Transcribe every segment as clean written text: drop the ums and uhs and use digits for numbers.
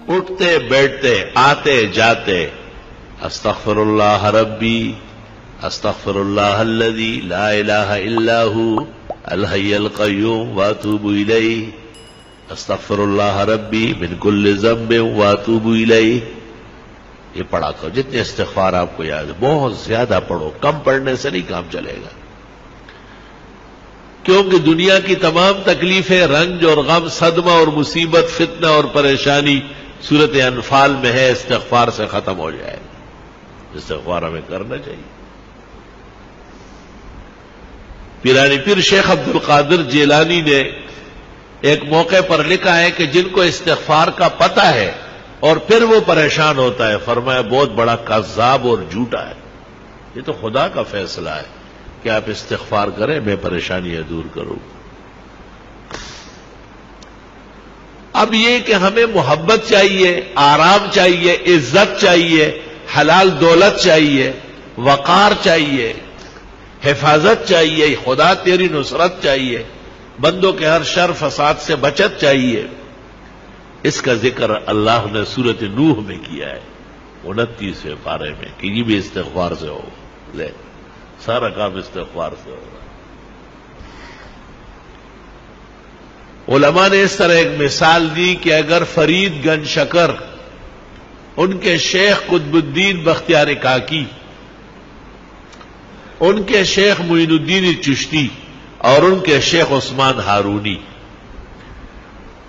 اٹھتے بیٹھتے آتے جاتے استغفر اللہ ربی استغفر اللہ الذی لا الہ الا ہو الحی القیوم واتوب الیہ استغفر اللہ ربی من کل ذنب واتوب الیہ. یہ پڑھا کرو جتنے استغفار آپ کو یاد ہے، بہت زیادہ پڑھو، کم پڑھنے سے نہیں کام چلے گا، کیونکہ دنیا کی تمام تکلیفیں، رنج اور غم، صدمہ اور مصیبت، فتنہ اور پریشانی سورۃ انفال میں ہے، استغفار سے ختم ہو جائے. استغفار ہمیں کرنا چاہیے. پیرانی پیر شیخ عبد القادر جیلانی نے ایک موقع پر لکھا ہے کہ جن کو استغفار کا پتہ ہے اور پھر وہ پریشان ہوتا ہے، فرمایا بہت بڑا کذاب اور جھوٹا ہے. یہ تو خدا کا فیصلہ ہے کہ آپ استغفار کریں، میں پریشانیاں دور کروں. اب یہ کہ ہمیں محبت چاہیے، آرام چاہیے، عزت چاہیے، حلال دولت چاہیے، وقار چاہیے، حفاظت چاہیے، خدا تیری نصرت چاہیے، بندوں کے ہر شر فساد سے بچت چاہیے. اس کا ذکر اللہ نے سورۃ نوح میں کیا ہے 29ویں پارے میں کہ یہ بھی استغفار سے ہو. لے سارا کام استغفار سے ہوگا. علماء نے اس طرح ایک مثال دی کہ اگر فرید گنج شکر، ان کے شیخ قطب الدین بختیار کاکی، ان کے شیخ معین الدین چشتی اور ان کے شیخ عثمان ہارونی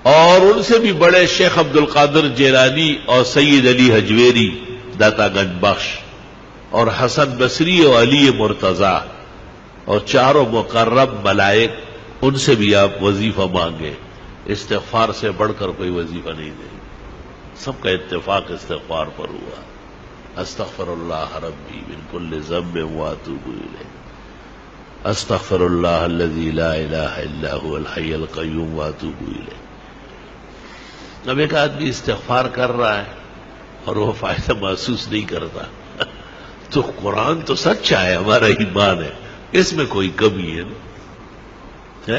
اور ان سے بھی بڑے شیخ عبد القادر جیلانی اور سید علی حجویری داتا گنج بخش اور حسن بصری اور علی مرتضی اور چاروں مقرب ملائک، ان سے بھی آپ وظیفہ مانگے. استغفار سے بڑھ کر کوئی وظیفہ نہیں دے. سب کا اتفاق استغفار پر ہوا. استغفر اللہ ربی من کل ذنب واتوب الیہ استغفر اللہ الذی لا الہ الا هو الحی القیوم واتوب الیہ. اب ایک آدمی استغفار کر رہا ہے اور وہ فائدہ محسوس نہیں کرتا تو قرآن تو سچا ہے، ہمارا ایمان ہے، اس میں کوئی کمی ہے نا.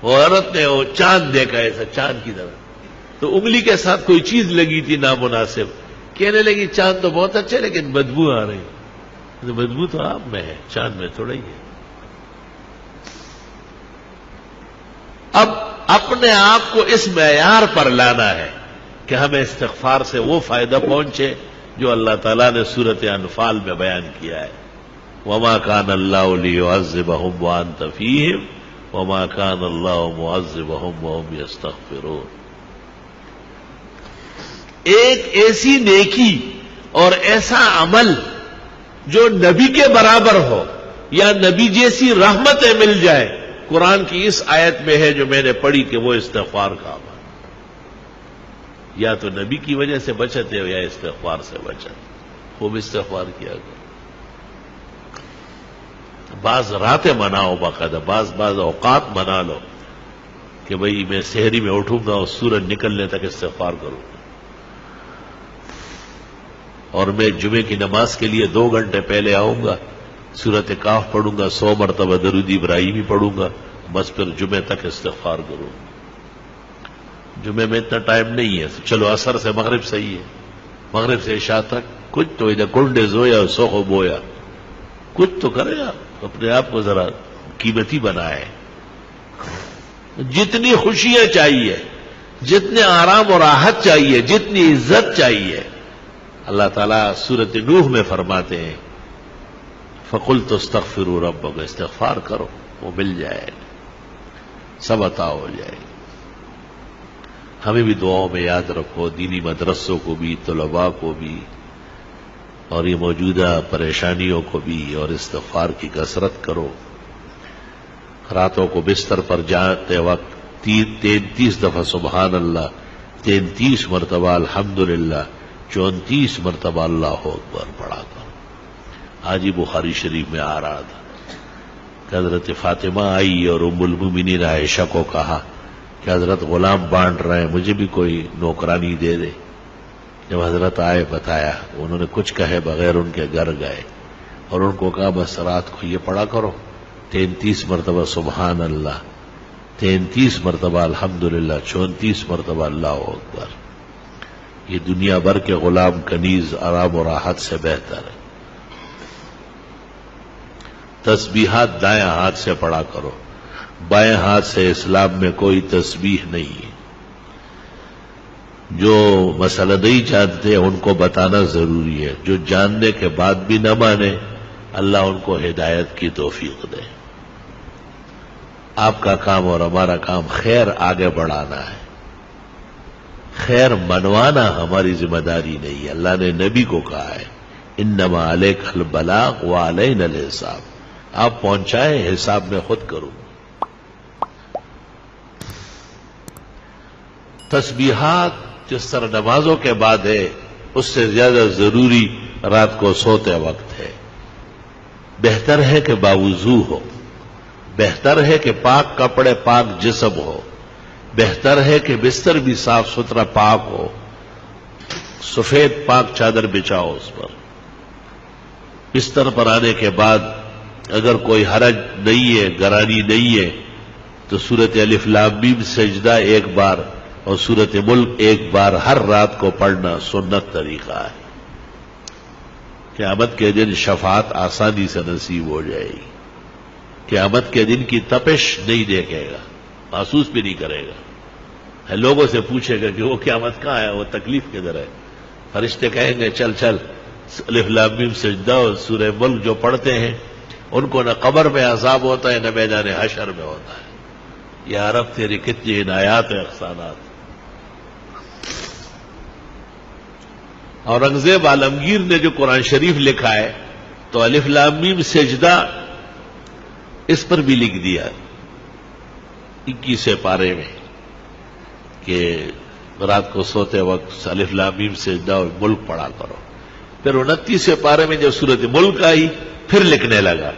وہ عورت نے وہ چاند دیکھا ایسا چاند کی طرح، تو انگلی کے ساتھ کوئی چیز لگی تھی نامناسب، کہنے لگی چاند تو بہت اچھے لیکن بدبو آ رہی. بدبو تو آپ میں ہے، چاند میں تھوڑا ہی ہے. اب اپنے آپ کو اس معیار پر لانا ہے کہ ہمیں استغفار سے وہ فائدہ پہنچے جو اللہ تعالیٰ نے سورۃ انفال میں بیان کیا ہے. وما كان الله ليعذبهم وانت فيهم وما كان الله معذبهم وهم يستغفرون. ایک ایسی نیکی اور ایسا عمل جو نبی کے برابر ہو یا نبی جیسی رحمتیں مل جائے، قرآن کی اس آیت میں ہے جو میں نے پڑھی کہ وہ استغفار کا عمل. یا تو نبی کی وجہ سے بچتے ہو یا استغفار سے بچت. خوب استغفار کیا کرو. بعض راتیں مناؤ، باقاعدہ بعض اوقات منا لو کہ بھئی میں سحری میں اٹھوں گا اور سورج نکلنے تک استغفار کروں گا، اور میں جمعے کی نماز کے لیے 2 گھنٹے پہلے آؤں گا، سورۃ کاف پڑھوں گا، 100 مرتبہ درود ابراہیمی پڑھوں گا، بس پھر جمعے تک استغفار کروں گا. جمعے میں اتنا ٹائم نہیں ہے، چلو عصر سے مغرب صحیح ہے، مغرب سے عشاء تک کچھ تو ادھر کنڈے زویا سوخو بویا، کچھ تو کرے آپ، اپنے آپ کو ذرا قیمتی بنائے. جتنی خوشیاں چاہیے، جتنے آرام اور راحت چاہیے، جتنی عزت چاہیے، اللہ تعالیٰ سورۃ نوح میں فرماتے ہیں فَقُلْتُ اسْتَغْفِرُوا رَبَّكُمْ، استغفار کرو وہ مل جائے گا، سب عطا ہو جائے گا. ہمیں بھی دعاؤں میں یاد رکھو، دینی مدرسوں کو بھی، طلباء کو بھی، اور یہ موجودہ پریشانیوں کو بھی، اور استغفار کی کثرت کرو. راتوں کو بستر پر جاتے وقت 33 دفعہ سبحان اللہ، 33 مرتبہ الحمدللہ، 34 مرتبہ اللہ اکبر پڑھا کرو. آج ہی بخاری شریف میں آ رہا تھا کہ حضرت فاطمہ آئی اور ام المومنین عائشہ کو کہا کہ حضرت غلام بانٹ رہے ہیں، مجھے بھی کوئی نوکرانی دے دے. جب حضرت آئے بتایا، انہوں نے کچھ کہے بغیر ان کے گھر گئے اور ان کو کہا بس رات کو یہ پڑھا کرو 33 مرتبہ سبحان اللہ، 33 مرتبہ الحمدللہ، 34 مرتبہ اللہ اکبر. یہ دنیا بھر کے غلام کنیز آرام و راحت سے بہتر ہے. تسبیحات دائیں ہاتھ سے پڑھا کرو، بائیں ہاتھ سے اسلام میں کوئی تسبیح نہیں ہے. جو مسئلہ نہیں جانتے ان کو بتانا ضروری ہے، جو جاننے کے بعد بھی نہ مانے اللہ ان کو ہدایت کی توفیق دے. آپ کا کام اور ہمارا کام خیر آگے بڑھانا ہے، خیر منوانا ہماری ذمہ داری نہیں ہے. اللہ نے نبی کو کہا ہے انما علیک البلاغ وعلینا الحساب، آپ پہنچائیں، حساب میں خود کروں. تسبیحات جس طرح نمازوں کے بعد ہے اس سے زیادہ ضروری رات کو سوتے وقت ہے. بہتر ہے کہ باوضو ہو، بہتر ہے کہ پاک کپڑے پاک جسم ہو، بہتر ہے کہ بستر بھی صاف ستھرا پاک ہو، سفید پاک چادر بچھاؤ اس پر. بستر پر آنے کے بعد اگر کوئی حرج نہیں ہے، گرانی نہیں ہے، تو سورت الف لام میم سجدہ ایک بار اور سورت ملک ایک بار ہر رات کو پڑھنا سنت طریقہ ہے. قیامت کے دن شفاعت آسانی سے نصیب ہو جائے گی. قیامت کے دن کی تپش نہیں دیکھے گا، محسوس بھی نہیں کرے گا. لوگوں سے پوچھے گا کہ وہ قیامت کہاں ہے، وہ تکلیف کدھر ہے. فرشتے کہیں گے چل چل الف لام میم سجدہ اور سورہ ملک جو پڑھتے ہیں ان کو نہ قبر میں عذاب ہوتا ہے نہ میدان حشر میں ہوتا ہے. یا رب تیری کتنی عنایات و احسانات. اورنگزیب عالمگیر نے جو قرآن شریف لکھا ہے تو الف لام میم سجدہ اس پر بھی لکھ دیا 21 پارے میں کہ رات کو سوتے وقت الف لام میم سجدہ اور ملک پڑھا کرو. پھر 29 پارے میں جب سورت ملک آئی پھر لکھنے لگا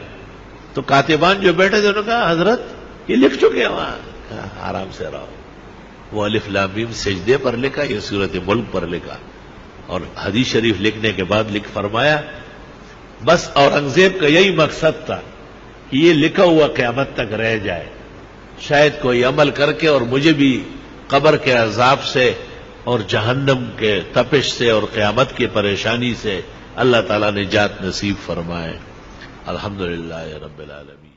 تو کاتبان جو بیٹھے تھے انہوں نے کہا حضرت یہ لکھ چکے ہیں وہاں. آرام سے رہو. وہ الف لام میم سجدے پر لکھا، یہ سورت ملک پر لکھا. اور حدیث شریف لکھنے کے بعد لکھ فرمایا بس اورنگزیب کا یہی مقصد تھا کہ یہ لکھا ہوا قیامت تک رہ جائے، شاید کوئی عمل کر کے اور مجھے بھی قبر کے عذاب سے اور جہنم کے تپش سے اور قیامت کی پریشانی سے اللہ تعالیٰ نے نجات نصیب فرمائے. الحمدللہ رب العالمین.